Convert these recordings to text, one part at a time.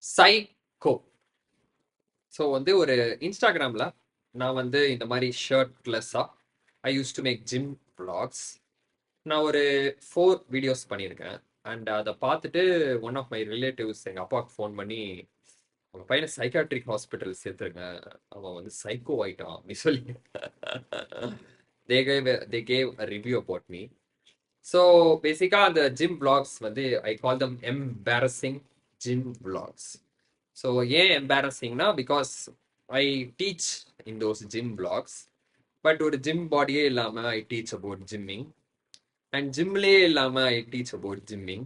Psycho. So வந்து ஒரு இன்ஸ்டாகிராமில் நான் வந்து இந்த மாதிரி ஷர்ட்லெஸ்ஸாக I use to make gym vlogs. நான் ஒரு 4 வீடியோஸ் பண்ணியிருக்கேன். அண்ட் அதை பார்த்துட்டு ஒன் ஆஃப் மை ரிலேட்டிவ்ஸ் எங்கள் அப்பாவுக்கு ஃபோன் பண்ணி அவங்க பையனை சைக்காட்ரிக் ஹாஸ்பிட்டல் சேர்த்துருங்க, அவன் வந்து சைக்கோ ஆயிட்டான் அப்படின்னு சொல்லி they gave a review about me. So பேசிக்காக அந்த ஜிம் vlogs வந்து I call them embarrassing gym vlogs. So ஏன் எம்பாரசிங்னா because I teach in those gym vlogs. But ஒரு ஜிம் பாடியே இல்லாமல் I teach about gymming. And ஜிம்லேயே இல்லாமல் I teach about gymming.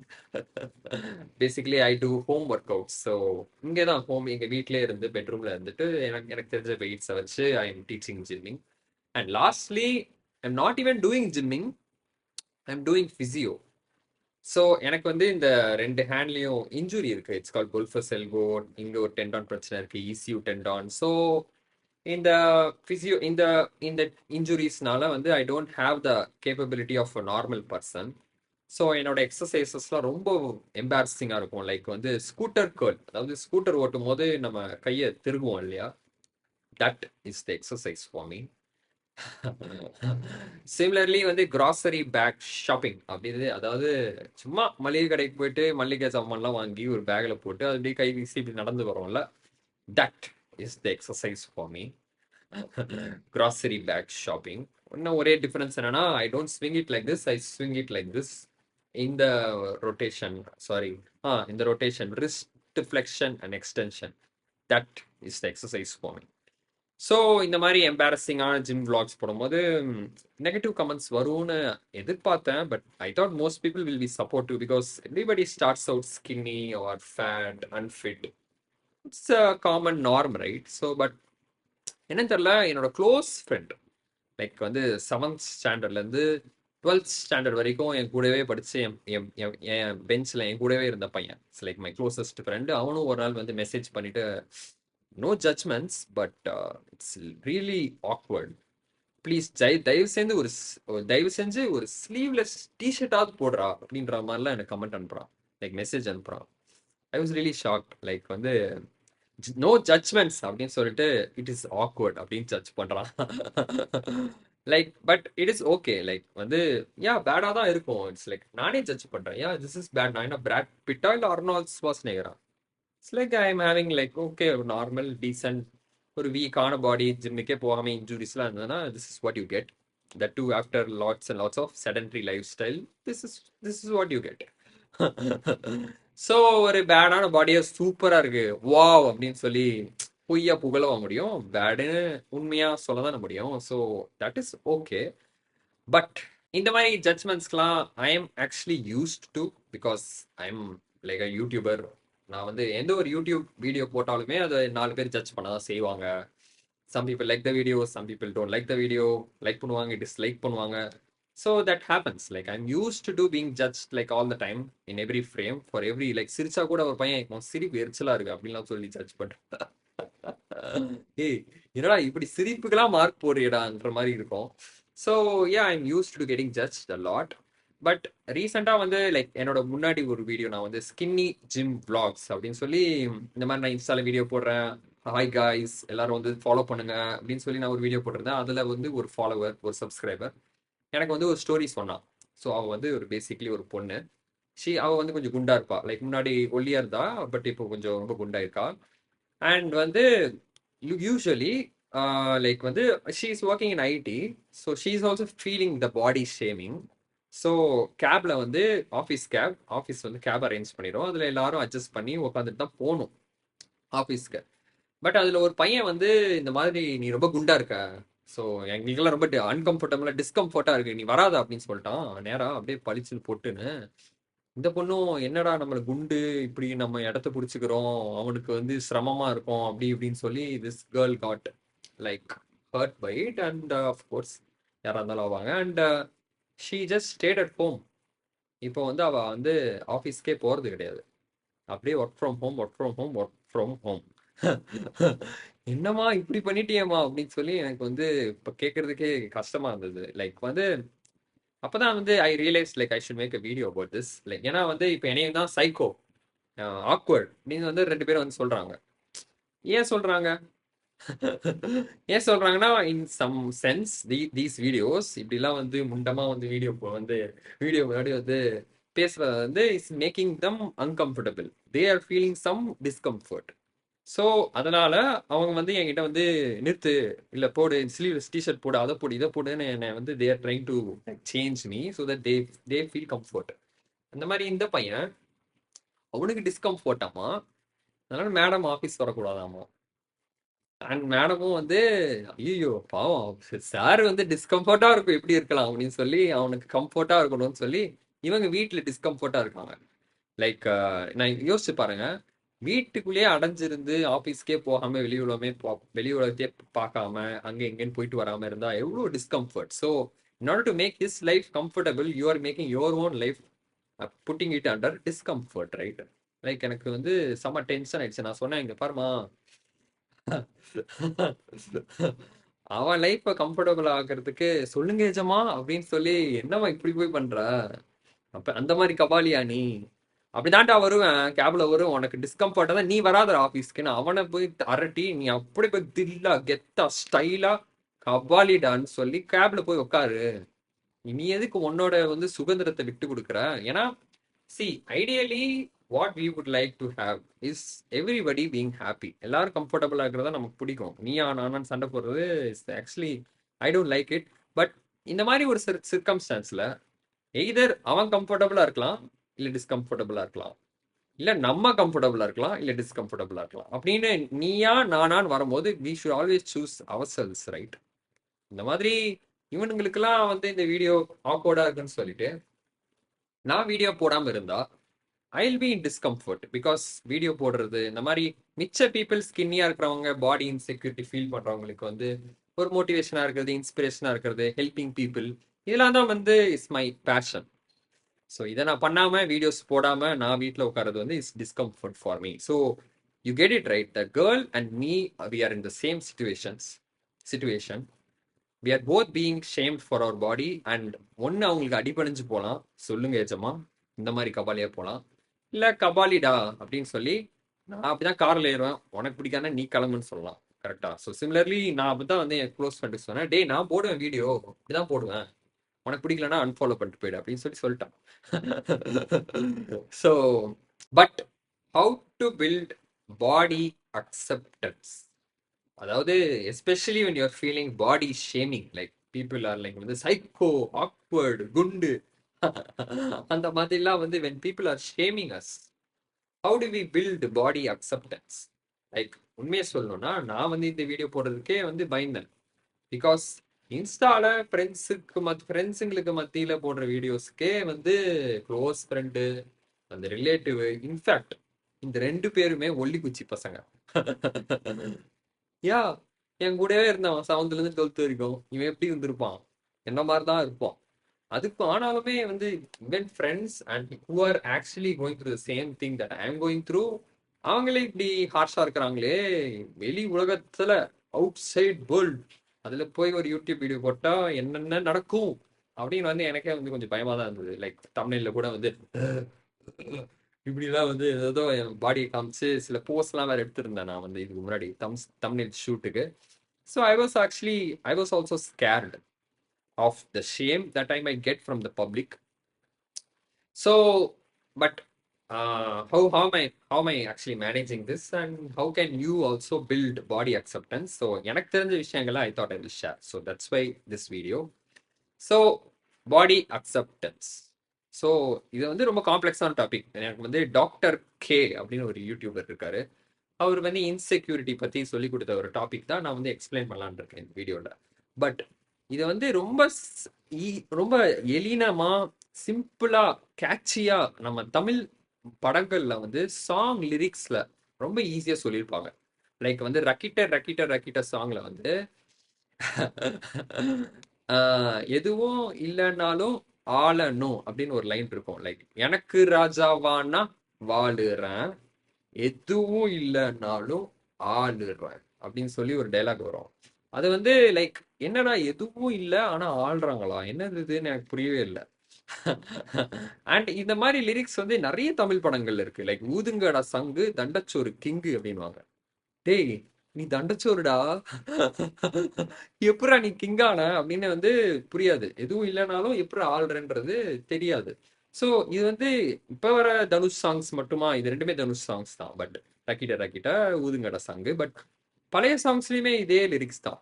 Basically I do home workout. So இங்கே தான் home, எங்கள் வீட்டிலே இருந்து பெட்ரூமில் இருந்துட்டு எனக்கு தெரிஞ்ச வெயிட்ஸை வச்சு I am teaching gymming. And lastly I am not even doing gymming, I am doing physio. So எனக்கு வந்து இந்த 2 ஹேண்ட்லேயும் இன்ஜுரி இருக்குது. It's called golfer's elbow. இங்கே ஒரு டெண்டான் பிரச்சனை இருக்குது, இசியூ டெண்டான். ஸோ இந்த ஃபிசியோ இந்த இந்த இன்ஜுரிஸ்னால வந்து I don't have the capability of a normal person. So என்னோட எக்ஸசைசஸ்லாம் ரொம்ப எம்பாரசிங்காக இருக்கும். லைக் வந்து ஸ்கூட்டர் கேர்ள், அதாவது ஸ்கூட்டர் ஓட்டும் போது நம்ம கையை திருகுவோம் இல்லையா, that is the exercise for me. Similarly வந்து கிராசரி பேக் ஷாப்பிங் அப்படின்னு, அதாவது சும்மா மளிகை கடைக்கு போயிட்டு மளிகை சாமான்லாம் வாங்கி ஒரு பேக்ல போட்டு அது அப்படியே கை வீசி இப்படி நடந்து வரோம்ல, that is the exercise for me. Grocery bag shopping. இன்னும் ஒரே டிஃபரன்ஸ் என்னன்னா, I don't swing it like this, I swing it like this. இந்த ரொட்டேஷன், சாரி, இந்த rotation, wrist flexion and extension, that is the exercise for me. So இந்த மாதிரி எம்பாரசிங்கான gym vlogs போடும்போது negative comments வரும்னு எதிர்பார்த்தேன். But I thought most people will be supportive because everybody starts out skinny or fat unfit. It's a common norm, right? So but என்னன்னு தெரில, என்னோட close friend, like வந்து 7th ஸ்டாண்டர்ட்லேருந்து 12th ஸ்டாண்டர்ட் வரைக்கும் என் கூடவே படித்து என் பெஞ்சில் என் கூடவே இருந்த பையன், it's like my closest friend. அவனும் ஒரு நாள் வந்து மெசேஜ் பண்ணிட்டு, no judgments but it's really awkward, please தயவு செஞ்சு ஒரு ஸ்லீவ்லெஸ் டிஷர்ட்டாவது போடுறா அப்படின்ற மாதிரிலாம் எனக்கு கமெண்ட் அனுப்புறான், லைக் மெசேஜ் அனுப்புறான். I was really shocked. Like வந்து நோ ஜட்ஜ்மெண்ட்ஸ் அப்படின்னு சொல்லிட்டு இட் இஸ் ஆக்வர்ட் அப்படின்னு ஜட்ஜ் பண்றான். Like but it is okay. Like வந்து யா பேடா தான் இருக்கும். இட்ஸ் லைக் நானே ஜட்ஜ் பண்றேன், யா திஸ் இஸ் பேட். நான் என்ன பிராட் பிட்டா இல்ல அர்னால்ட் ஸ்வாஸ்நேகரா? It's like I am having like okay ஒரு நார்மல் டீசென்ட் ஒரு வீக்கான பாடி, ஜிம்முக்கே போகாம இன்ஜுரிஸ்லாம் இருந்ததுன்னா this is what you get. That too after lots and lots of sedentary lifestyle. This is what you get. So ஒரு பேடான பாடியை சூப்பரா இருக்கு வாவ் அப்படின்னு சொல்லி பொய்யா புகழவ முடியும்? பேடுன்னு உண்மையா சொல்ல தானே முடியும். So that is okay. But இந்த மாதிரி ஜட்ஜ்மெண்ட்ஸ்க்கெலாம் I am actually used to, because I am like a YouTuber. நான் வந்து எந்த ஒரு யூடியூப் வீடியோ போட்டாலுமே அதை 4 பேர் ஜட்ஜ் பண்ண தான் செய்வாங்க. Some people like the video, some people don't like the video, like பண்ணுவாங்க, டிஸ்லைக் பண்ணுவாங்க. So that happens. Like I am used to being judge like all the time in every frame for every, like சிரிச்சா கூட ஒரு பையன் இப்போ சிரிப்பு எரிச்சலா இருக்கு அப்படின்லாம் சொல்லி ஜட்ஜ் பண்றேன். ஏய் என்னடா இப்படி சிரிப்புக்கெல்லாம் மார்க் போடுறியடான்ற மாதிரி இருக்கும். So yeah I am used to getting judge the lot. But ரீசெண்டாக வந்து லைக் என்னோட முன்னாடி ஒரு வீடியோ நான் வந்து ஸ்கின்னி ஜிம் vlogs அப்படின்னு சொல்லி இந்த மாதிரி நான் இன்ஸ்டால வீடியோ போடுறேன், ஹாய் காய்ஸ் எல்லாரும் வந்து ஃபாலோ பண்ணுங்க அப்படின்னு சொல்லி நான் ஒரு வீடியோ போட்டிருந்தேன். அதில் வந்து ஒரு ஃபாலோவர், ஒரு சப்ஸ்கிரைபர் எனக்கு வந்து ஒரு ஸ்டோரி சொன்னான். ஸோ அவள் வந்து ஒரு பேசிக்லி ஒரு பொண்ணு. அவள் வந்து கொஞ்சம் குண்டா இருப்பா, லைக் முன்னாடி ஒல்லியா இருந்தா, பட் இப்போ கொஞ்சம் ரொம்ப குண்டா இருக்கா. அண்ட் வந்து யூஸ்வலி லைக் வந்து she is working in IT. So she is also feeling the body shaming. So கேப்ல வந்து ஆஃபீஸ் வந்து கேப் அரேஞ்ச் பண்ணிடும், அதில் எல்லாரும் அட்ஜஸ்ட் பண்ணி உட்காந்துட்டு தான் போகணும் ஆஃபீஸ்க்கு. பட் அதில் ஒரு பையன் வந்து இந்த மாதிரி நீ ரொம்ப குண்டா இருக்க, ஸோ எங்களுக்கெல்லாம் ரொம்ப அன்கம்ஃபர்டபுளாக டிஸ்கம்ஃபர்ட்டாக இருக்கு, நீ வராத அப்படின்னு சொல்லிட்டான் நேரா அப்படியே பளிச்சுன்னு போட்டுன்னு. இந்த பொண்ணும் என்னடா நம்மள குண்டு இப்படி நம்ம இடத்த பிடிச்சிக்கிறோம், அவனுக்கு வந்து சிரமமா இருக்கும் அப்படி இப்படின்னு சொல்லி this girl got like hurt by it. And of course யாராக இருந்தாலும் ஆவாங்க. And she just stayed at home. இப்போ வந்து அவள் வந்து ஆஃபீஸ்க்கே போகிறது கிடையாது, அப்படியே ஒர்க் ஃப்ரம் ஹோம். என்னம்மா இப்படி பண்ணிட்டியேம்மா அப்படின்னு சொல்லி எனக்கு வந்து இப்போ கேட்கறதுக்கே கஷ்டமா இருந்தது. லைக் வந்து அப்பதான் வந்து I realise like I should make a video about this. Like ஏன்னா வந்து இப்போ என்னையும் தான் சைக்கோ ஆக்வர்ட் அப்படின்னு வந்து 2 பேரும் வந்து சொல்றாங்க. ஏன் சொல்றாங்க? ஏன் சொல்றாங்கன்னா, in some sense these videos இப்படிலாம் வந்து முண்டமா வந்து வீடியோ முன்னாடி வந்து பேசுறது வந்து is making them uncomfortable. They are feeling some discomfort. So அதனால அவங்க வந்து என்கிட்ட வந்து நிறுத்து, இல்ல போடு, ஸ்லீவ்லெஸ் டிஷர்ட் போடு, அதை போடு, இதை போடுன்னு என்னை வந்து they are trying to change me so that they feel comfort. அந்த மாதிரி இந்த பையன் அவனுக்கு டிஸ்கம்ஃபர்ட்டாமா, அதனால மேடம் ஆஃபீஸ் வரக்கூடாதாமா. அண்ட் மேடமும் வந்து ஐயோ பாவம் சார் வந்து டிஸ்கம்ஃபர்ட்டா இருக்கும், எப்படி இருக்கலாம் அப்படின்னு சொல்லி அவனுக்கு கம்ஃபர்ட்டா இருக்கணும்னு சொல்லி இவங்க வீட்டில் டிஸ்கம்ஃபர்ட்டா இருக்காங்க. லைக் நான் யோசிச்சு பாருங்க, வீட்டுக்குள்ளேயே அடைஞ்சிருந்து ஆஃபீஸ்க்கே போகாம வெளி உலகத்தையே பார்க்காம அங்கே எங்கேன்னு போயிட்டு வராம இருந்தா எவ்வளோ discomfort. So in order to make his life comfortable you are making your own life putting it under discomfort, right? Like எனக்கு வந்து செம்ம டென்ஷன் ஆயிடுச்சு. நான் சொன்னேன், இங்க பாருமா, அவன் லைஃப்ப கம்ஃபர்டபுள் ஆக்குறதுக்கு சொல்லுங்க எஜமா அப்படின்னு சொல்லி என்னவா இப்படி போய் பண்ற? அப்ப அந்த மாதிரி கபாலியா நீ? அப்படிதான்டா வருவேன், கேப்ல வரும், உனக்கு டிஸ்கம்ஃபர்ட்டா தான் நீ வராத ஆபீஸ்க்குன்னு அவனை போய் அரட்டி, நீ அப்படி போய் தில்லா கெத்தா ஸ்டைலா கபாலிடான்னு சொல்லி கேப்ல போய் உட்காரு. நீ எதுக்கு உன்னோட வந்து சுதந்திரத்தை விட்டு கொடுக்குற? ஏன்னா see ideally what we would like to have is everybody being happy. எல்லாரும் கம்ஃபர்டபுளாக இருக்கிறதா நமக்கு பிடிக்கும். நீயா நானான்னு சண்டை போடுறது is actually I don't like it. But இந்த மாதிரி ஒரு சிர்கம்ஸ்டான்ஸ்ல எய்தர் அவன் கம்ஃபர்டபுளா இருக்கலாம், இல்ல டிஸ்கம்ஃபர்டபுளா இருக்கலாம், இல்ல நம்ம கம்ஃபர்டபுளா இருக்கலாம், இல்ல டிஸ்கம்ஃபர்டபுளா இருக்கலாம். அப்படின்னு நீயா நானான்னு வரும்போது we should always choose ourselves, right? இந்த மாதிரி இவனுங்களுக்கெல்லாம் வந்து இந்த வீடியோ ஆக்வர்டா இருக்குன்னு சொல்லிட்டு நான் வீடியோ போடாம இருந்தா I'll be in discomfort. Because video போடுறது இந்த மாதிரி மிச்ச பீப்புள் ஸ்கின்னியா இருக்கிறவங்க, பாடி இன்செக்யூரிட்டி ஃபீல் பண்றவங்களுக்கு வந்து ஒரு மோட்டிவேஷனா இருக்கிறது, இன்ஸ்பிரேஷனா இருக்கிறது, ஹெல்பிங் பீப்புள், இதெல்லாம் தான் வந்து இஸ் மை பேஷன். ஸோ இதை நான் பண்ணாம வீடியோஸ் போடாம நான் வீட்டில் உட்காரது வந்து is discomfort for me. So you get it right, the girl and me we are in the same situation. We are both being shamed for our body. And ஒன்று அவங்களுக்கு அடிபணிஞ்சு போகலாம், சொல்லுங்க ஏஜமா இந்த மாதிரி கபாலியா போகலாம், இல்லை கபாலிடா அப்படின்னு சொல்லி நான் அப்படிதான் காரில் ஏறுவேன், உனக்கு பிடிக்காத நீ கிளம்புன்னு சொல்லலாம். கரெக்டா? ஸோ சிமிலர்லி நான் அப்படிதான் வந்து என் க்ளோஸ் ஃப்ரெண்டுக்கு சொன்னேன், டே நான் போடுவேன் வீடியோ, இப்படிதான் போடுவேன், உனக்கு பிடிக்கலன்னா அன்ஃபாலோ பண்ணிட்டு போயிடு அப்படின்னு சொல்லிட்டான். So but how to build body acceptance? அதாவது especially when you're feeling body shaming, like people are like வந்து சைக்கோ, ஆக்வர்டு, குண்டு, அந்த மாதிரிலாம் வந்து when people are shaming us, how do we build body acceptance? Like உண்மையை சொல்லணும்னா நான் வந்து இந்த வீடியோ போடுறதுக்கே வந்து பயந்தேன். பிகாஸ் இன்ஸ்டால ஃப்ரெண்ட்ஸுங்களுக்கு மத்தியில போடுற வீடியோஸ்க்கே வந்து க்ளோஸ் ஃப்ரெண்டு, அந்த ரிலேட்டிவ், இன்ஃபேக்ட் இந்த 2 பேருமே ஒல்லி குச்சி பசங்க. யா, என் கூடவே இருந்தவன் 7th இருந்து 12th வரைக்கும். இவன் எப்படி இருந்திருப்பான்? என்ன மாதிரி தான் இருப்பான். அதுக்கு ஆனாலுமே வந்து even friends and who are actually going through the same thing that I am going through, அவங்களே இப்படி ஹார்ஷா இருக்கிறாங்களே, வெளி உலகத்துல அவுட் சைட் வேர்ல்ட் அதுல போய் ஒரு யூடியூப் வீடியோ போட்டா என்னென்ன நடக்கும் அப்படின்னு வந்து எனக்கே வந்து கொஞ்சம் பயமா தான் இருந்தது. லைக் தமிழ்ல கூட வந்து இப்படிலாம் வந்து ஏதோ என் பாடியை காமிச்சு சில போஸ்ட்லாம் வேற எடுத்திருந்தேன் நான் வந்து இதுக்கு முன்னாடி தமிழ் ஷூட்டுக்கு. So I was also scared of the shame that I might get from the public. So but how am I actually managing this and how can you also build body acceptance? So எனக்கு தெரிஞ்ச விஷயங்களை I thought I will share. So that's why this video. So body acceptance. So இது வந்து ரொம்ப காம்ப்ளெக்ஸான topic. எனக்கு வந்து doctor K அப்படின்னு ஒரு யூடியூபர் இருக்காரு, அவர் வந்து இன்செக்யூரிட்டி பற்றி சொல்லி கொடுத்த ஒரு டாபிக் தான் நான் வந்து எக்ஸ்பிளைன் பண்ணலான்னு இருக்கேன் இந்த வீடியோவில். பட் இதை வந்து ரொம்ப எளினமா, சிம்பிளா, கேட்சியா நம்ம தமிழ் படங்கள்ல வந்து சாங் லிரிக்ஸ்ல ரொம்ப ஈஸியா சொல்லியிருப்பாங்க. லைக் வந்து ரக்கிட்ட ரக்கிட்ட ரக்கிட்ட சாங்ல வந்து எதுவும் இல்லைன்னாலும் ஆளணும் அப்படின்னு ஒரு லைன் இருக்கும். லைக் எனக்கு ராஜாவானா வாழுறேன், எதுவும் இல்லைன்னாலும் ஆளுறேன் அப்படின்னு சொல்லி ஒரு டைலாக் வரும். அது வந்து லைக் என்னடா எதுவும் இல்லை ஆனா ஆள்றாங்களா, என்னது இதுன்னு எனக்கு புரியவே இல்லை. அண்ட் இந்த மாதிரி லிரிக்ஸ் வந்து நிறைய தமிழ் படங்கள்ல இருக்கு. லைக் ஊதுங்கடா சங்கு தண்டச்சோறு கிங்கு அப்படின்வாங்க. டேய் நீ தண்டச்சோறுடா, எப்படா நீ கிங்கான அப்படின்னு வந்து புரியாது. எதுவும் இல்லைனாலும் எப்படி ஆள்றன்றது தெரியாது. ஸோ இது வந்து இப்ப வர தனுஷ் சாங்ஸ் மட்டுமா? இது ரெண்டுமே தனுஷ் சாங்ஸ் தான். பட் ரக்கிட்ட ரக்கிட்ட ஊதுங்கடா சாங்கு. பட் பழைய சாங்ஸ்லயுமே இதே லிரிக்ஸ் தான்.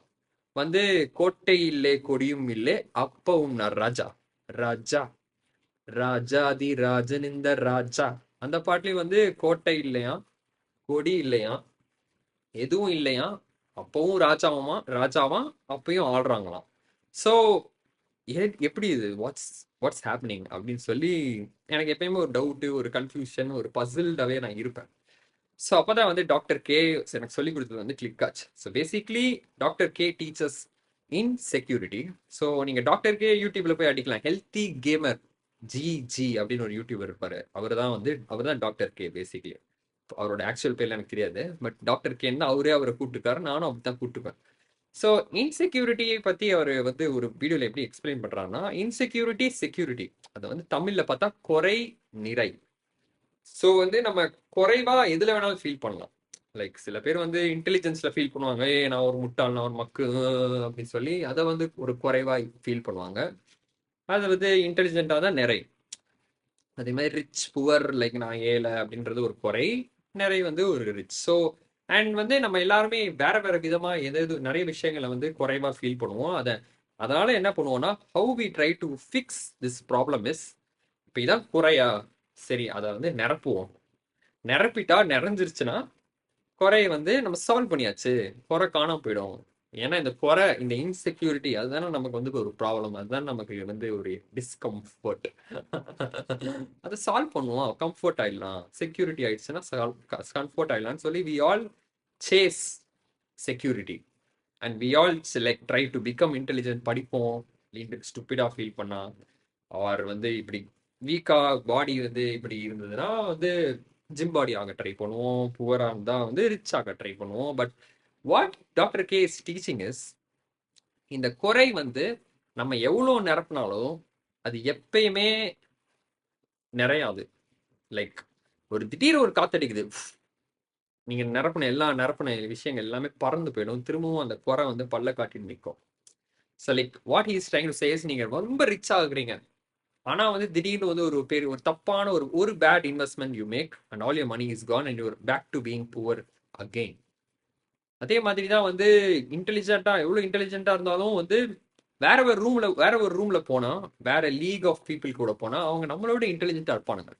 வந்து கோட்டை இல்லே கொடியும் இல்லே அப்பவும் நான் ராஜா ராஜா ராஜாதி ராஜன் இந்த ராஜா. அந்த பாட்டுலயும் வந்து கோட்டை இல்லையா, கொடி இல்லையா, எதுவும் இல்லையா, அப்பவும் ராஜாவாமா ராஜாவா, அப்பயும் ஆடுறாங்களாம். ஸோ எப்படி இது வாட்ஸ் வாட்ஸ் ஹேப்பனிங் அப்படின்னு சொல்லி எனக்கு எப்பயுமே ஒரு டவுட்டு, ஒரு கன்ஃபியூஷன், ஒரு பசில்டாவே நான் இருப்பேன். ஸோ அப்பதான் வந்து டாக்டர் கே எனக்கு சொல்லி கொடுத்தது வந்து கிளிக் ஆச்சு. So basically doctor K teachers இன் செக்யூரிட்டி. ஸோ நீங்க டாக்டர் கே யூடியூப்ல போய் அடிக்கலாம். ஹெல்த்தி கேமர் ஜி ஜி அப்படின்னு ஒரு யூடியூபர் இருப்பாரு. அவர் தான் டாக்டர் கே பேசிக்லி. அவரோட ஆக்சுவல் பேர்ல எனக்கு தெரியாது. பட் டாக்டர் கேன்னு அவரே அவரை கூப்பிட்டுருக்காரு. நானும் அப்படித்தான் கூப்பிட்டுப்பேன். ஸோ இன்செக்யூரிட்டியை பத்தி அவர் வந்து ஒரு வீடியோல எப்படி எக்ஸ்பிளைன் பண்றாருன்னா, இன்செக்யூரிட்டி செக்யூரிட்டி அதை வந்து தமிழ்ல பார்த்தா குறை நிறை. ஸோ வந்து நம்ம குறைவா எதுல வேணாலும் ஃபீல் பண்ணலாம். லைக் சில பேர் வந்து இன்டெலிஜென்ஸ்ல ஃபீல் பண்ணுவாங்க. நான் ஒரு முட்டாள், நான் ஒரு மக்கு அப்படின்னு சொல்லி அதை வந்து ஒரு குறைவா ஃபீல் பண்ணுவாங்க. அது வந்து இன்டெலிஜென்டா தான் நிறை. அதே மாதிரி ரிச் புவர், லைக் நான் ஏழை அப்படின்றது ஒரு குறை, நிறைய வந்து ஒரு ரிச். ஸோ அண்ட் வந்து நம்ம எல்லாருமே வேற வேற விதமா எதாவது நிறைய விஷயங்களை வந்து குறைவா ஃபீல் பண்ணுவோம். அதனால என்ன பண்ணுவோம்னா, how we try to fix this problem is, இப்போ இதான் குறையா, சரி அதை வந்து நிரப்புவோம். நிரப்பிட்டா நிறைஞ்சிருச்சுன்னா குறைய வந்து நம்ம சால்வ் பண்ணியாச்சு, குறை காணாம போயிடும். ஏன்னா இந்த குறை, இந்த இன்செக்யூரிட்டி அதுதானே நமக்கு வந்து ஒரு ப்ராப்ளம், அதுதான் நமக்கு வந்து ஒரு டிஸ்கம்ஃபர்ட். அதை சால்வ் பண்ணுவோம், கம்ஃபர்ட் ஆயிடலாம். செக்யூரிட்டி ஆயிடுச்சுன்னா கம்ஃபர்ட் ஆயிடலாம்னு சொல்லி we all chase security and we all like try to become intelligent. படிப்போம், ஸ்டூப்பிடா ஃபீல் பண்ணா, ஆர் வந்து இப்படி வீக்கா பாடி வந்து இப்படி இருந்ததுன்னா வந்து ஜிம் பாடி ஆக ட்ரை பண்ணுவோம். புவரா இருந்தா வந்து ரிச் ஆக ட்ரை பண்ணுவோம். But what doctor K is teaching is, இந்த குறை வந்து நம்ம எவ்வளவு நிரப்பினாலும் அது எப்பயுமே நிறையாது. லைக் ஒரு திடீர் ஒரு காத்தடிக்குது, நீங்க நிரப்பின விஷயங்கள் எல்லாமே பறந்து போயிடும். திரும்பவும் அந்த குறை வந்து பல்ல காட்டிட்டு நிற்கும். So like what he's trying to chase, நீங்க ரொம்ப ரிச் ஆகுறீங்க, ஆனா வந்து திடீர்னு வந்து ஒரு தப்பான ஒரு bad investment you make and all your money is gone and you're back to being poor again. அதே மாதிரி தான் வந்து இன்டெலிஜென்ட்டா, எவ்வளவு இன்டெலிஜென்ட்டா இருந்தாலும் வந்து வேற ஒரு ரூம்ல போனா, வேற லீக் ஆஃப் பீப்புள் கூட போனா அவங்க நம்மளோட இன்டெலிஜென்ட்டா இருப்பானுங்க.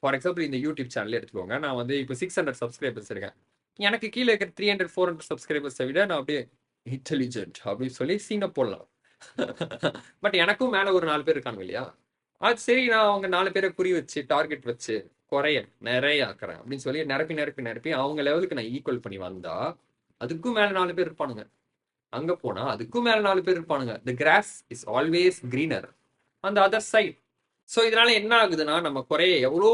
ஃபார் எக்ஸாம்பிள் இந்த யூடியூப் சேனல் எடுத்துக்கோங்க. நான் வந்து இப்போ 600 சப்ஸ்கிரைபர்ஸ் இருக்கேன். எனக்கு கீழே இருக்கிற 300 400 சப்ஸ்கிரைபர்ஸை விட நான் அப்படியே இன்டெலிஜென்ட் அப்படின்னு சொல்லி சீனை போடலாம். பட் எனக்கும் மேல ஒரு 4 பேர் இருக்காங்க இல்லையா? அது சரி, நான் அவங்க 4 பேரை குறி வச்சு டார்கெட் வச்சு குறைய நிறைய ஆக்குறேன் அப்படின்னு சொல்லி நிரப்பி நிரப்பி நிரப்பி அவங்க லெவலுக்கு நான் ஈக்குவல் பண்ணி வந்தா அதுக்கும் மேல 4 பேர் இருப்பானுங்க. அங்க போனா அதுக்கும் மேல 4 பேர் இருப்பானுங்க. தி கிராஸ் இஸ் ஆல்வேஸ் கிரீனர் அந்த அதர் சைட். ஸோ இதனால என்ன ஆகுதுன்னா, நம்ம குறைய எவ்வளோ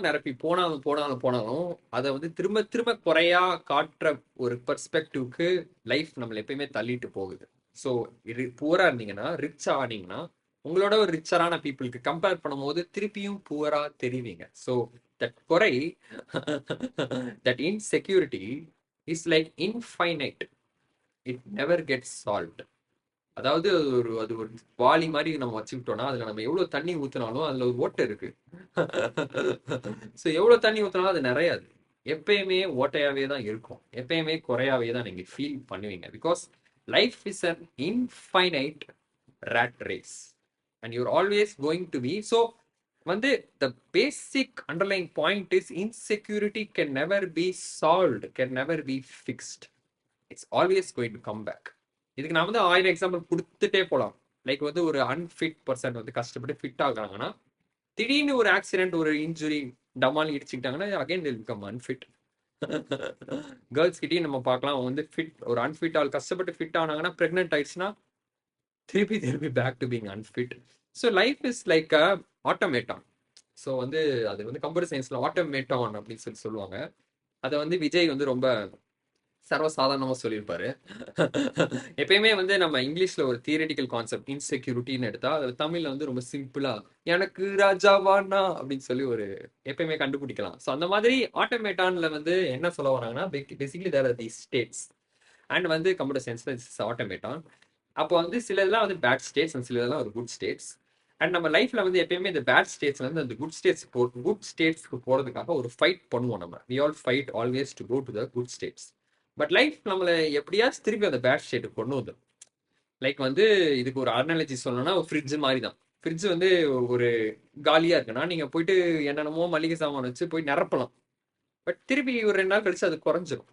நிரப்பி போனாலும் போனாலும் போனாலும் அதை வந்து திரும்ப திரும்ப குறையா காட்டுற ஒரு பெர்ஸ்பெக்டிவ்க்கு லைஃப் நம்மளை எப்பயுமே தள்ளிட்டு போகுது. ஸோ புவரா இருந்தீங்கன்னா, ரிச் ஆனீங்கன்னா, உங்களோட ஒரு ரிச்சரான பீப்புளுக்கு கம்பேர் பண்ணும்போது திருப்பியும் புவரா தெரிவிங்க. ஸோ தட் குறை, that insecurity is like infinite, it never gets solved. அதாவது அது ஒரு வாளி மாதிரி நம்ம வச்சுக்கிட்டோம்னா, அதுல நம்ம எவ்வளவு தண்ணி ஊத்தினாலும் அதுல ஒரு ஓட்டை இருக்கு. ஸோ எவ்வளவு தண்ணி ஊத்தினாலும் அது நிறையாது. எப்பயுமே ஓட்டையாவே தான் இருக்கும். எப்பயுமே குறையாவே தான் நீங்க ஃபீல் பண்ணுவீங்க. Because life is an infinite rat race and you're always going to be. So வந்து the basic underlying point is insecurity can never be solved, can never be fixed, it's always going to come back. இதுக்கு நான் வந்து 1000 example கொடுத்துட்டே போலாம். Like வந்து ஒரு unfit person வந்து கஷ்டப்பட்டு ஃபிட் ஆகுறாங்கன்னா, திடீர்னு ஒரு ஆக்சிடென்ட், ஒரு இன்ஜுரி, டமால் இடிச்சுக்கிட்டாங்கன்னா again they'll become unfit. Girls கிட்டயும் நம்ம பார்க்கலாம், அவங்க வந்து ஃபிட், ஒரு அன்ஃபிட் ஆள் கஷ்டப்பட்டு ஃபிட் ஆனாங்கன்னா பிரெக்னென்ட் ஆயிடுச்சுன்னா திருப்பி திருப்பி back to being unfit. So life is like a automaton. So வந்து அது வந்து கம்ப்யூட்டர் சயின்ஸ்ல ஆட்டோமேட்டான் அப்படின்னு சொல்லி சொல்லுவாங்க. அதை வந்து விஜய் வந்து ரொம்ப சர்வசாதாரணமா சொல்லியிருப்பாரு. எப்பயுமே வந்து நம்ம இங்கிலீஷ்ல ஒரு தியரிட்டிக்கல் கான்செப்ட் இன்செக்யூரிட்டின்னு எடுத்தா, அது தமிழ்ல வந்து ரொம்ப சிம்பிளா, "எனக்கு ராஜாவானா" அப்படின்னு சொல்லி ஒரு எப்பயுமே கண்டுபிடிக்கலாம். ஸோ அந்த மாதிரி ஆட்டோமேட்டான்ல வந்து என்ன சொல்ல வராங்கன்னா, basically there are these states. And வந்து கம்ப்யூட்டர் சயின்ஸ்ல இட்ஸ் ஆட்டோமேட்டான். அப்போ வந்து சிலதெல்லாம் வந்து பேட் ஸ்டேட்ஸ் அண்ட் சிலதெல்லாம் ஒரு குட் ஸ்டேட்ஸ். அண்ட் நம்ம லைஃப்ல வந்து எப்பயுமே இந்த பேட் ஸ்டேட்ஸ்ல இருந்து அந்த குட் ஸ்டேட்ஸ்க்கு போறதுக்காக ஒரு ஃபைட் பண்ணுவோம் நம்ம. We all fight always to go to the good states. But life நம்மளை எப்படியாச்சும் திருப்பி அந்த பேட் ஸ்டேட்டுக்கு கொண்டு வந்து லைக் வந்து இதுக்கு ஒரு அனாலஜி சொல்லணும்னா ஒரு ஃப்ரிட்ஜ் மாதிரி தான். ஃப்ரிட்ஜ் வந்து ஒரு காலியா இருக்குன்னா நீங்க போயிட்டு என்னென்னமோ மளிகை சாமான் வச்சு போய் நிரப்பலாம். பட் திருப்பி ஒரு 2 நாள் கழிச்சு அது குறைஞ்சிரும்.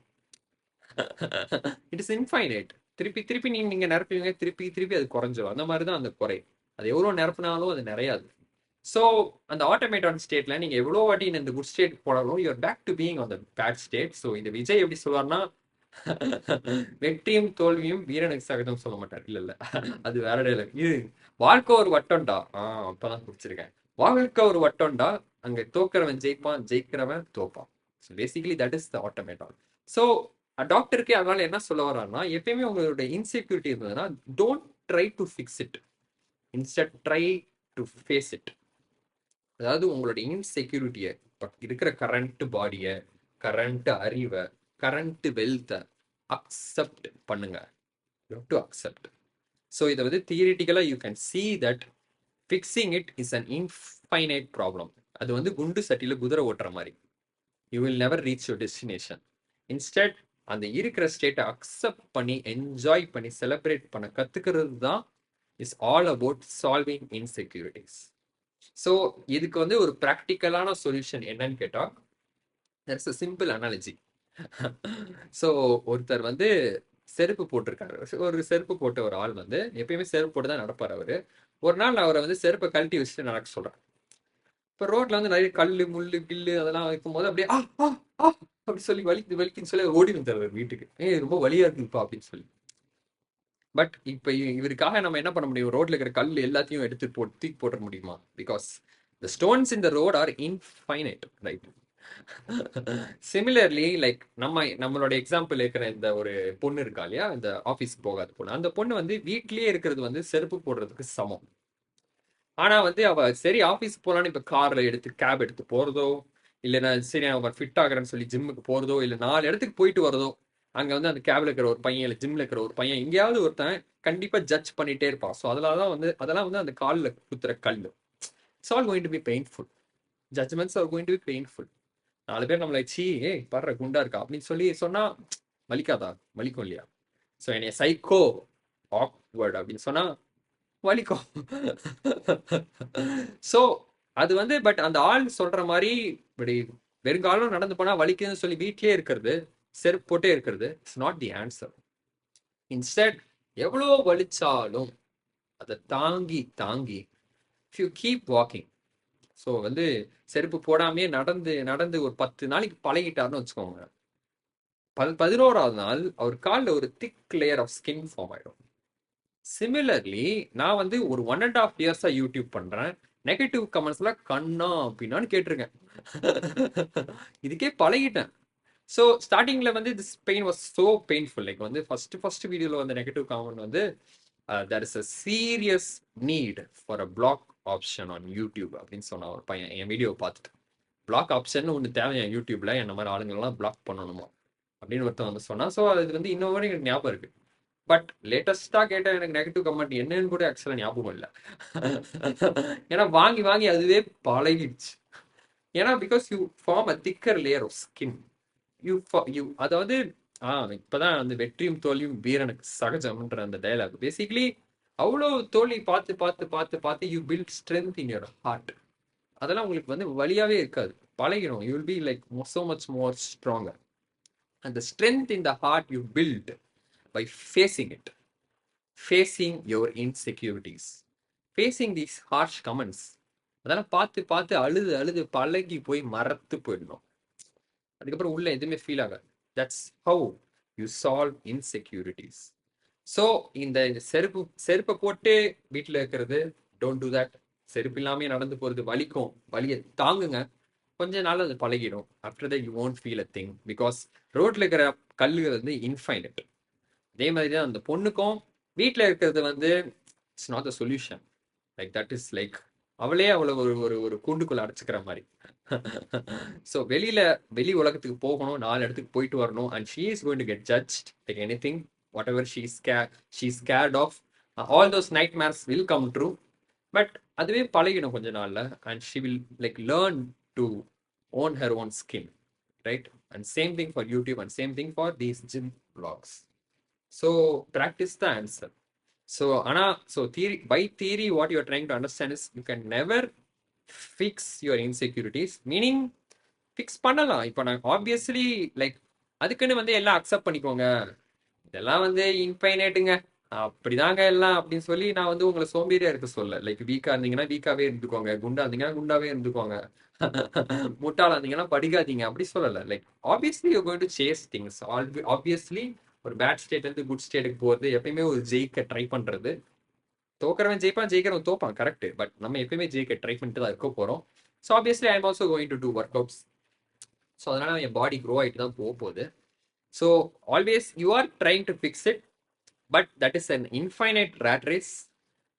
It is infinite. திருப்பி திருப்பி நீங்க நிரப்புவீங்க, திருப்பி திருப்பி அது குறைஞ்சிரும். அந்த மாதிரி தான் அந்த குறை. அது எவ்வளவு நிரப்பினாலும் அது நிறையாது. ஸோ அந்த ஆட்டோமேட்டான் ஸ்டேட்ல நீங்க எவ்வளோ வாட்டி இந்த குட் ஸ்டேட் போனாலும் you're back to being on the bad state. So இந்த விஜய் எப்படி சொல்வார்னா, வெற்றியும் தோல்வியும் வீரனுக்கு சகஜம் சொல்ல மாட்டார். இல்ல இல்ல, அது வேற டைலாக். இது வாழ்க்கை ஒரு வட்டம்டா. அப்பதான் குடிச்சிருக்கேன். வாழ்க்கை ஒரு வட்டம்டா, அங்க தோக்குறவன் ஜெயிப்பான், ஜெயிக்கிறவன் தோப்பான். So basically that is the automaton. So டாக்டருக்கு அதனால என்ன சொல்ல வர்றாருன்னா, எப்பயுமே உங்களோட இன்செக்யூரிட்டி இருந்ததுன்னா don't try to fix it, instead try to face it. அதாவது உங்களோட இன்செக்யூரிட்டியை, இருக்கிற கரண்ட் பாடியை, கரண்ட் அறிவை, கரண்ட் வெல்த்தை அக்செப்ட் பண்ணுங்க. You have to accept. So இதை வந்து தியரிட்டிக்கலா you can see that fixing it is an infinite problem. அது வந்து குண்டு சட்டியில குதிரை ஓட்டுற மாதிரி. You will never reach your destination. Instead அந்த இருக்கிற ஸ்டேட்டை அக்செப்ட் பண்ணி என்ஜாய் பண்ணி செலிப்ரேட் பண்ண கத்துக்கிறது தான் is all about solving insecurities. So இதுக்கு வந்து ஒரு ப்ராக்டிக்கலான சொல்யூஷன் என்னன்னு கேட்டா, that's a simple analogy. So ஒருத்தர் வந்து செருப்பு போட்டிருக்காரு. ஒரு செருப்பு போட்ட ஒரு ஆள் வந்து எப்பயுமே செருப்பு போட்டு தான் நடப்பார் அவரு. ஒரு நாள் அவரை வந்து செருப்பை கழட்டி வச்சுட்டு நடக்க சொல்றேன். இப்போ ரோட்ல வந்து நிறைய கல்லு முள்ளு கில்லு அதெல்லாம் வைக்கும்போது அப்படியே ஆ ஆ ஆ அப்படி சொல்லி வலிக்குது வலிக்குன்னு சொல்லி ஓடி வந்துடுறாரு வீட்டுக்கு. ரொம்ப வலியா இருக்குப்பா அப்படின்னு சொல்லி. பட் இப்ப இவருக்காக நம்ம என்ன பண்ண முடியும்? ரோட்ல இருக்கிற கல் எல்லாத்தையும் எடுத்து போட்டு தூக்கி போட முடியுமா? Because the stones in the road R infinite, right? Similarly like நம்மளோட எக்ஸாம்பிள் இருக்கிற இந்த ஒரு பொண்ணு இருக்கா இல்லையா, இந்த ஆஃபீஸ்க்கு போகாத பொண்ணு. அந்த பொண்ணு வந்து வீட்லயே இருக்கிறது வந்து செருப்பு போடுறதுக்கு சமம். ஆனா வந்து அவ சரி ஆஃபீஸ்க்கு போலான்னு இப்ப கார்ல எடுத்து கேப் எடுத்து போறதோ, இல்லைன்னா சரி அவன் ஃபிட் ஆகுறேன்னு சொல்லி ஜிம்முக்கு போறதோ, இல்ல 4 இடத்துக்கு போயிட்டு வரதோ, அங்க வந்து அந்த கேப்ல இருக்கிற ஒரு பையன், இல்ல ஜிம்ல இருக்கிற ஒரு பையன், எங்கேயாவது ஒருத்தன் கண்டிப்பா ஜட்ஜ் பண்ணிட்டே இருப்பான். ஸோ அதெல்லாம் வந்து அந்த காலில் குத்துற கல். It's all going to be painful. Judgements R going to be painful. 4 பேர் நம்மளை சீ ஏய் படுற குண்டா இருக்கா அப்படின்னு சொல்லி சொன்னா வலிக்காதா? வலிக்கும் இல்லையா? ஸோ என்னைய சைக்கோ ஆக்வர்ட் அப்படின்னு சொன்னா வலிக்கும். ஸோ அது வந்து பட் அந்த ஆள் சொல்ற மாதிரி இப்படி வெறுங்காலம் நடந்து போனா வலிக்குதுன்னு சொல்லி வீட்லயே இருக்கிறது, செருப்பு போட்டே இருக்கிறது it's not the answer. Instead எவ்வளோ வலிச்சாலும் அதை தாங்கி தாங்கி if you keep walking. So வந்து செருப்பு போடாமே நடந்து நடந்து ஒரு 10 நாளைக்கு பழகிட்டாருன்னு வச்சுக்கோங்க. 11வது நாள் அவர் காலில் ஒரு thick layer of skin form ஆயிடும். சிமிலர்லி நான் வந்து ஒரு 1.5 இயர்ஸா யூடியூப் பண்றேன். நெகட்டிவ் கமெண்ட்ஸ்லாம் கண்ணா அப்படின்னான்னு கேட்டிருக்கேன். இதுக்கே பழகிட்டேன். ஸோ ஸ்டார்டிங்ல வந்து this pain was so painful. Like வந்து ஃபர்ஸ்ட் வீடியோல வந்து நெகட்டிவ் கமெண்ட் வந்து there is a serious need for a block option on YouTube அப்படின்னு சொன்ன ஒரு பையன் என் வீடியோ பார்த்துட்டு. பிளாக் ஆப்ஷன் ஒன்று தேவையா யூடியூப்ல, என்ன மாதிரி ஆளுங்கள்லாம் பிளாக் பண்ணணுமா அப்படின்னு ஒருத்தன் வந்து சொன்னா. ஸோ அது வந்து இன்னொரு வரைக்கும் எனக்கு ஞாபகம் இருக்கு. பட் லேட்டஸ்டா கேட்ட எனக்கு நெகட்டிவ் கமெண்ட் என்னன்னு கூட ஆக்சுவலா ஞாபகம் இல்லை. ஏன்னா வாங்கி வாங்கி அதுவே பழகிடுச்சு. ஏன்னா பிகாஸ் யூ ஃபார்ம் அ திக்கர் லேயர் ஆஃப் ஸ்கின். யூ அதாவது இப்பதான் அந்த வெற்றியும் தோல்வியும் வீரனுக்கு சகஜம்ன்ற அந்த டயலாக் பேசிக்கலி அவ்வளோ தோல்வி பார்த்து பார்த்து பார்த்து பார்த்து you build strength in your heart. அதெல்லாம் உங்களுக்கு வந்து வழியாவே இருக்காது, பழகிடும். You will be like so much more stronger. And the strength in the heart you build by facing it, facing your insecurities, facing these harsh comments. அதெல்லாம் பார்த்து பார்த்து அழுது அழுது பழகி போய் மறத்து போயிடணும். அதுக்கப்புறம் உள்ள எதுவுமே ஃபீல் ஆகாது. That's how you solve insecurities. So இந்த செருப்பை போட்டு வீட்டில் இருக்கிறது டோன்ட் டூ தட். செருப்பு இல்லாமே நடந்து போறது வலிக்கும், வலியை தாங்குங்க. கொஞ்ச நாள் அது பழகிடும். After that you won't feel a thing. Because ரோட்ல இருக்கிற கல்லுகள் வந்து இன்ஃபைனைட். அதே மாதிரி தான் அந்த பொண்ணுக்கும் வீட்டில் இருக்கிறது வந்து it's not the solution. Like that is like அவளே அவளை ஒரு ஒரு ஒரு கூண்டுக்குள்ள அடைச்சிக்கிற மாதிரி. ஸோ வெளி உலகத்துக்கு போகணும், 4 இடத்துக்கு போயிட்டு வரணும். And she is going to get judged like anything whatever she scared of. All those nightmares will come true. But அதுவே பழகிடும் கொஞ்ச நாள்ல. And she will like learn to own her own skin, right? And same thing for YouTube and same thing for these gym vlogs. So practice the answer. So Anna, so by theory, what you are trying to understand is you can never fix your insecurities. Meaning, fix பண்ணலாம். இப்போ நான் obviously like அதுக்குன்னு வந்து எல்லாம் accept பண்ணிக்கோங்க, இதெல்லாம் வந்து இன்ஃபைனைட்டுங்க, அப்படிதாங்க எல்லாம் அப்படின்னு சொல்லி நான் வந்து உங்களை சோம்பேறியா இருக்க சொல்ல. லைக் வீக்கா இருந்தீங்கன்னா வீக்காவே இருந்துக்கோங்க, குண்டா இருந்தீங்கன்னா குண்டாவே இருந்துக்கோங்க, முட்டாளா இருந்தீங்கன்னா படிக்காதீங்க, அப்படி சொல்லல. Like obviously you going to chase things. Obviously ஒரு பேட் ஸ்டேட்ல இருந்து குட் ஸ்டேட்டுக்கு போறது எப்பயுமே ஒரு ஜெயிக்க ட்ரை பண்றது. தோக்குறவன் ஜெயிப்பான், ஜெயிக்கிறவன் தோப்பான், கரெக்ட். பட் நம்ம எப்பயுமே ஜெயிக்க ட்ரை பண்ணிட்டு தான் இருக்க போறோம். So obviously I am also going to do workouts so. ஸோ அதனால என் பாடி க்ரோ ஆகிட்டு தான் போகுது. So always you are trying to fix it, but that is an infinite rat race.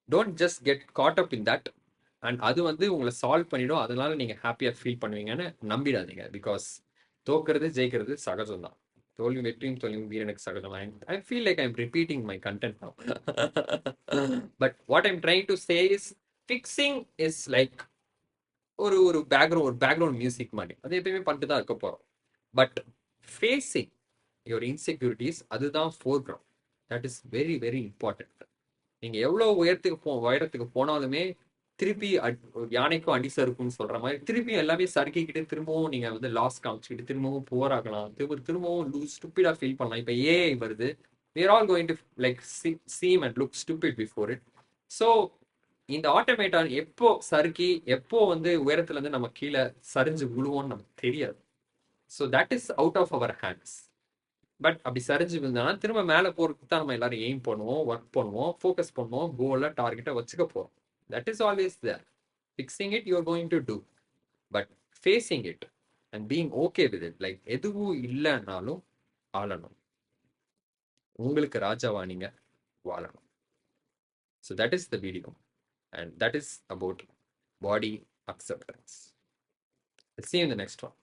Don't just get caught up in that. And அது வந்து உங்களை solve பண்ணிடும், அதனால நீங்க ஹாப்பியா ஃபீல் பண்ணுவீங்கன்னு நம்பிடாதீங்க. பிகாஸ் தோக்குறது ஜெயிக்கிறது சகஜம் தான். தோல்வி வெற்றியும் தோல்வியும் வீரனுக்கு சகஜம். I feel like I'm repeating my content now. But what I'm trying to say is fixing is like ஒரு பேக்ரவுண்ட் மியூசிக் மாதிரி. அது எப்பயுமே பண்ணிட்டு தான் இருக்க போறோம். பட் ஃபேஸிங் யுவர் இன்செக்யூரிட்டிஸ், அதுதான் four ground. That is very very important. நீங்க எவ்வளவு உயரத்துக்கு போனாலுமே திருப்பி யானைக்கும் அடி சறுக்கும்னு சொல்ற மாதிரி திருப்பி எல்லாமே சறுக்கிக்கிட்டு திரும்பவும் நீங்க வந்து லாஸ் காமிச்சுக்கிட்டு திரும்பவும் போராகலாம், திரும்பவும் ஸ்டூப்பிடா ஃபீல் பண்ணலாம். இப்ப ஏஐ வருது, we are all going to like seem and look stupid before it. So இந்த ஆட்டோமேட்டான் எப்போ சறுக்கி எப்போ வந்து உயரத்துல இருந்து நம்ம கீழே சரிஞ்சு விழுவோம்னு நமக்கு தெரியாது. So that is out of our hands. But அப்படி சரிஞ்சு விழுந்தோம்னா திரும்ப மேலே போறதுக்கு தான் நம்ம எல்லாரும் எய்ம் பண்ணுவோம், ஒர்க் பண்ணுவோம், ஃபோக்கஸ் பண்ணுவோம், கோலை டார்கெட்டை வச்சுக்க போறோம். That is always there. Fixing it you are going to do, but facing it and being okay with it, like எதுவும் இல்லைன்னாலும் ஆளணும், உங்களுக்கு ராஜாவா நீங்க வாழணும். So that is the video. And that is about body acceptance. Let's see you in the next one.